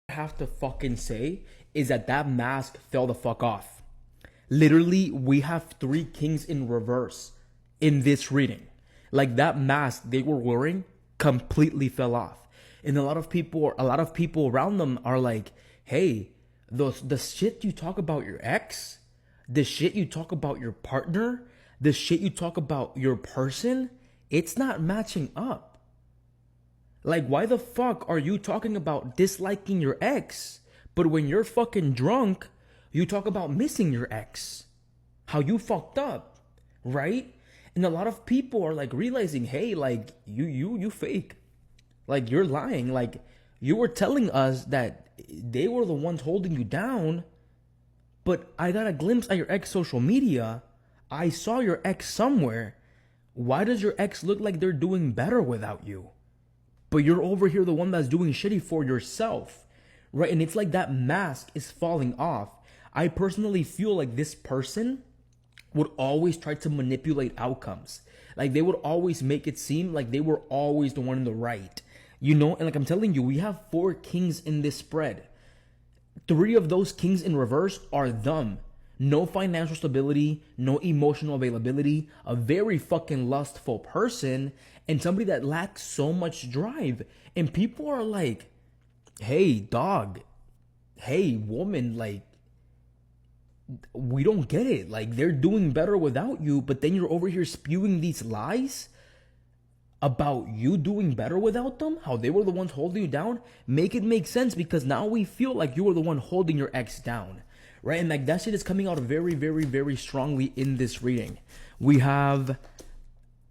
have to fucking say is that that mask fell the fuck off. Literally, we have three kings in reverse in this reading. Like that mask they were wearing completely fell off. And a lot of people around them are like, hey, the shit you talk about your ex, the shit you talk about your partner, the shit you talk about your person, it's not matching up. Like, why the fuck are you talking about disliking your ex, but when you're fucking drunk, you talk about missing your ex? How you fucked up, right? And a lot of people are like realizing, hey, like you fake. Like you're lying. Like you were telling us that they were the ones holding you down, but I got a glimpse at your ex social media. I saw your ex somewhere. Why does your ex look like they're doing better without you? But you're over here the one that's doing shitty for yourself, right? And it's like that mask is falling off. I personally feel like this person would always try to manipulate outcomes. Like they would always make it seem like they were always the one in the right. You know, and like I'm telling you, we have four kings in this spread. Three of those kings in reverse are them. No financial stability, no emotional availability, a very fucking lustful person, and somebody that lacks so much drive. And people are like, hey, dog, hey, woman, like, we don't get it. Like, they're doing better without you, but then you're over here spewing these lies about you doing better without them, how they were the ones holding you down. Make it make sense, because now we feel like you were the one holding your ex down. Right? And like that shit is coming out very, very, very strongly in this reading. We have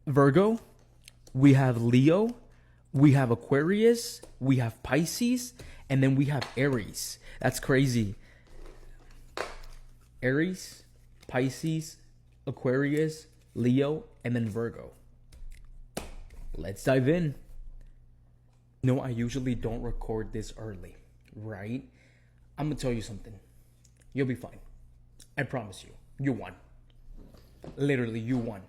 Virgo, we have Leo, we have Aquarius, we have Pisces, and then we have Aries. That's crazy. Aries, Pisces, Aquarius, Leo, and then Virgo. Let's dive in. No, I usually don't record this early, right? I'm gonna tell you something. You'll be fine. I promise you. You won. Literally, you won.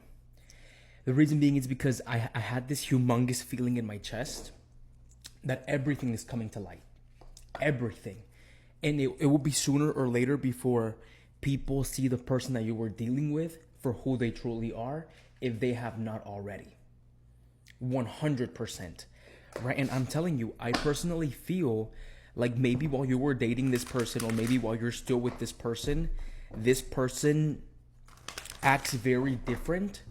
The reason being is because I had this humongous feeling in my chest that everything is coming to light. Everything. And it will be sooner or later before people see the person that you were dealing with for who they truly are, if they have not already. 100%. Right? And I'm telling you, I personally feel like maybe while you were dating this person, or maybe while you're still with this person acts very different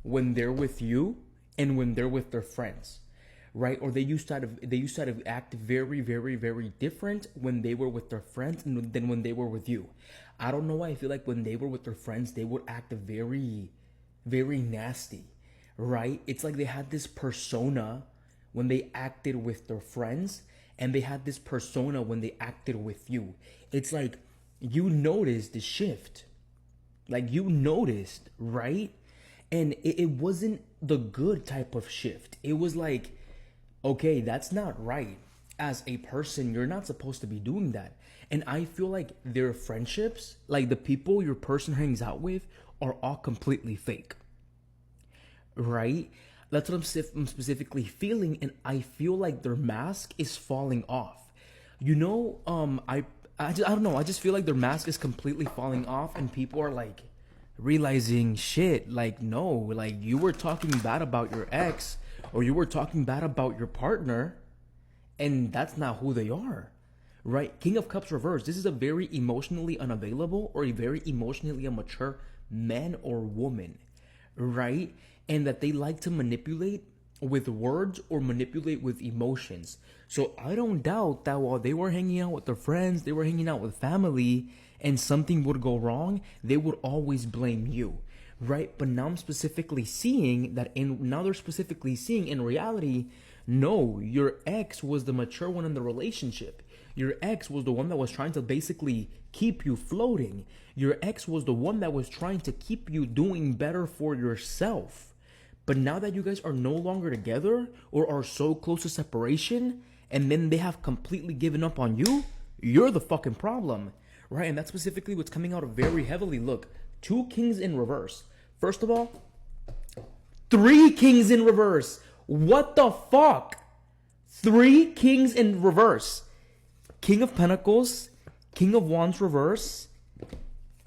when they're with you and when they're with their friends, right? Or they used to act very, very, very different when they were with their friends than when they were with you. I don't know why I feel like when they were with their friends, they would act very, very nasty, right? It's like they had this persona when they acted with their friends, and they had this persona when they acted with you. It's like you noticed the shift. Like you noticed, right? And it wasn't the good type of shift. It was like, okay, that's not right. As a person, you're not supposed to be doing that. And I feel like their friendships, like the people your person hangs out with, are all completely fake. Right? That's what I'm specifically feeling, and I feel like their mask is falling off. You know, I don't know. I just feel like their mask is completely falling off, and people are like realizing shit. Like, no, like you were talking bad about your ex, or you were talking bad about your partner, and that's not who they are. Right? King of Cups reversed. This is a very emotionally unavailable or a very emotionally immature man or woman. Right? And that they like to manipulate with words or manipulate with emotions. So I don't doubt that while they were hanging out with their friends, they were hanging out with family, and something would go wrong, they would always blame you, right? But now I'm specifically seeing that they're specifically seeing in reality, no, your ex was the mature one in the relationship. Your ex was the one that was trying to basically keep you floating. Your ex was the one that was trying to keep you doing better for yourself. But now that you guys are no longer together or are so close to separation, and then they have completely given up on you, you're the fucking problem, right? And that's specifically what's coming out very heavily. Look, 2 kings in reverse. First of all, 3 kings in reverse. What the fuck? 3 kings in reverse. King of Pentacles, King of Wands reverse,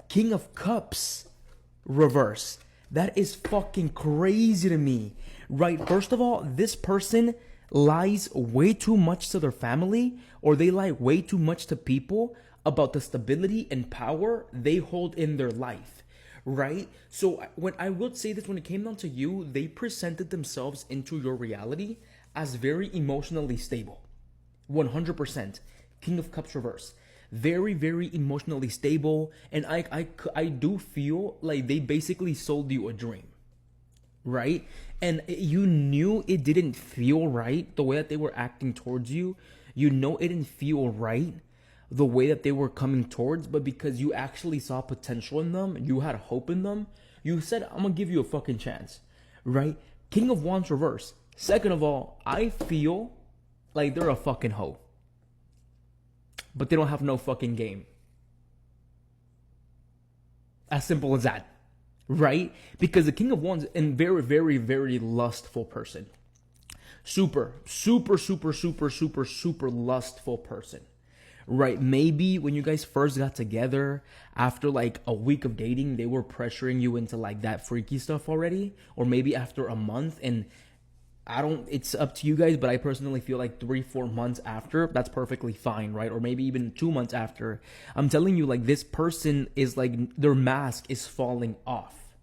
King of Cups reverse. That is fucking crazy to me, right? First of all, this person lies way too much to their family, or they lie way too much to people about the stability and power they hold in their life, right? So when I would say this, when it came down to you, they presented themselves into your reality as very emotionally stable. 100%. King of Cups reverse. Very, very emotionally stable. And I do feel like they basically sold you a dream, right? And you knew it didn't feel right the way that they were acting towards you. You know it didn't feel right the way that they were coming towards, but because you actually saw potential in them, you had hope in them, you said, I'm gonna give you a fucking chance, right? King of Wands reverse. Second of all, I feel like they're a fucking hoe, but they don't have no fucking game. As simple as that, right? Because the King of Wands is a very, very, very lustful person. Super, super, super, super, super, super lustful person, right? Maybe when you guys first got together, after like a week of dating, they were pressuring you into like that freaky stuff already. Or maybe after a month, and it's up to you guys, but I personally feel like 3-4 months after, that's perfectly fine, right? Or maybe even 2 months after. I'm telling you, like, this person is like, their mask is falling off,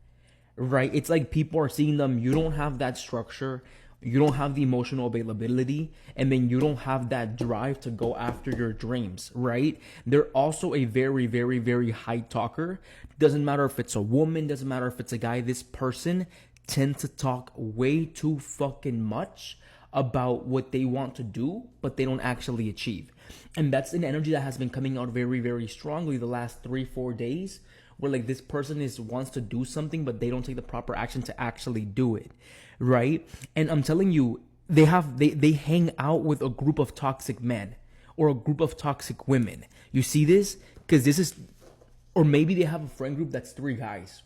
right? It's like people are seeing them. You don't have that structure. You don't have the emotional availability, and then you don't have that drive to go after your dreams, right? They're also a very, very, very high talker. Doesn't matter if it's a woman, doesn't matter if it's a guy. This person tend to talk way too fucking much about what they want to do, but they don't actually achieve. And that's an energy that has been coming out very, very strongly the last 3-4 days, where like this person wants to do something, but they don't take the proper action to actually do it, right? And I'm telling you, they hang out with a group of toxic men or a group of toxic women. You see this? Because this is, or maybe they have a friend group that's 3 guys,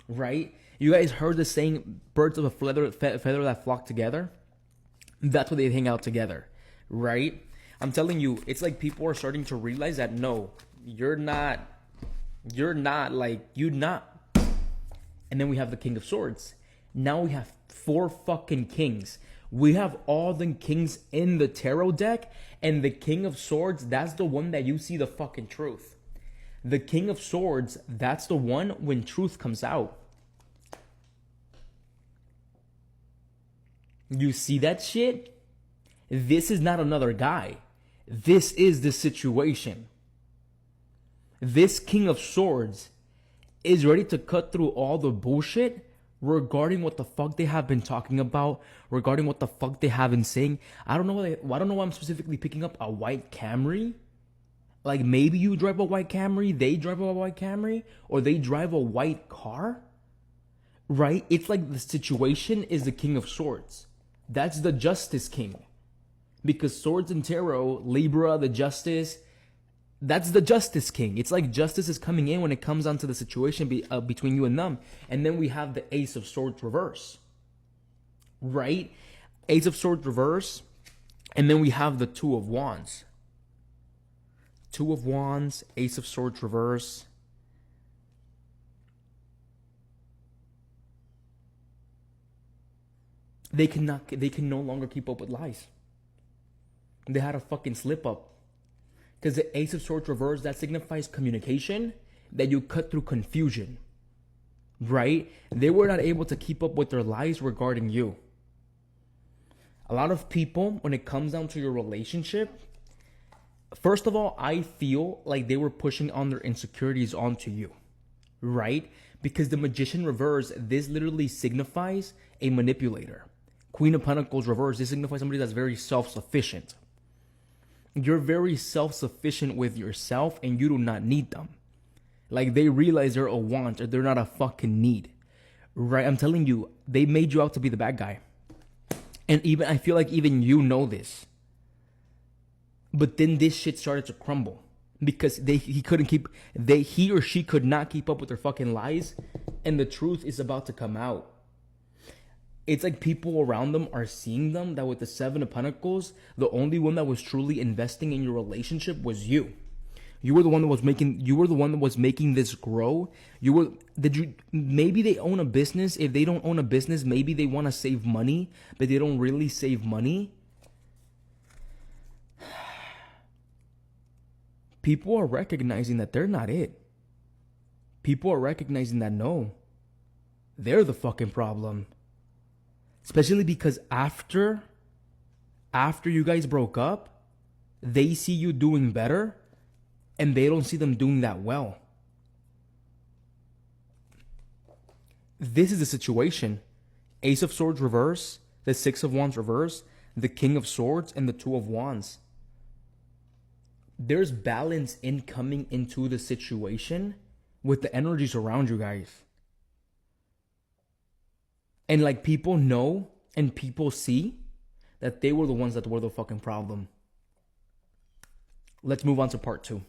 right? You guys heard the saying, birds of a feather that flock together? That's why they hang out together, right? I'm telling you, it's like people are starting to realize that, no, you're not. And then we have the King of Swords. Now we have 4 fucking kings. We have all the kings in the tarot deck, and the King of Swords, that's the one that you see the fucking truth. The King of Swords, that's the one when truth comes out. You see that shit? This is not another guy. This is the situation. This King of Swords is ready to cut through all the bullshit regarding what the fuck they have been talking about, regarding what the fuck they have been saying. I don't know why I'm specifically picking up a white Camry. Like maybe you drive a white Camry, they drive a white Camry, or they drive a white car, right? It's like the situation is the King of Swords. That's the Justice King. Because Swords and Tarot, Libra, the Justice, that's the Justice King. It's like justice is coming in when it comes down to the situation between you and them. And then we have the Ace of Swords reverse, right? Ace of Swords reverse. And then we have the Two of Wands. Two of Wands, Ace of Swords reverse. They can no longer keep up with lies. They had a fucking slip up. Because the Ace of Swords reverse, that signifies communication, that you cut through confusion, right? They were not able to keep up with their lies regarding you. A lot of people, when it comes down to your relationship, first of all, I feel like they were pushing on their insecurities onto you, right? Because the Magician reverse, this literally signifies a manipulator. Queen of Pentacles reverse, this signifies somebody that's very self-sufficient. You're very self-sufficient with yourself and you do not need them. Like they realize they're a want or they're not a fucking need, right? I'm telling you, they made you out to be the bad guy. And even, I feel like even you know this. But then this shit started to crumble because he or she could not keep up with their fucking lies, and the truth is about to come out. It's like people around them are seeing them, that with the Seven of Pentacles, the only one that was truly investing in your relationship was you. You were the one that was making this grow. Maybe they own a business. If they don't own a business, maybe they want to save money, but they don't really save money. People are recognizing that they're not it. People are recognizing that no, they're the fucking problem. Especially because after you guys broke up, they see you doing better and they don't see them doing that well. This is the situation. Ace of Swords reverse, the Six of Wands reverse, the King of Swords, and the Two of Wands. There's balance coming into the situation with the energies around you guys. And like people know and people see that they were the ones that were the fucking problem. Let's move on to part 2.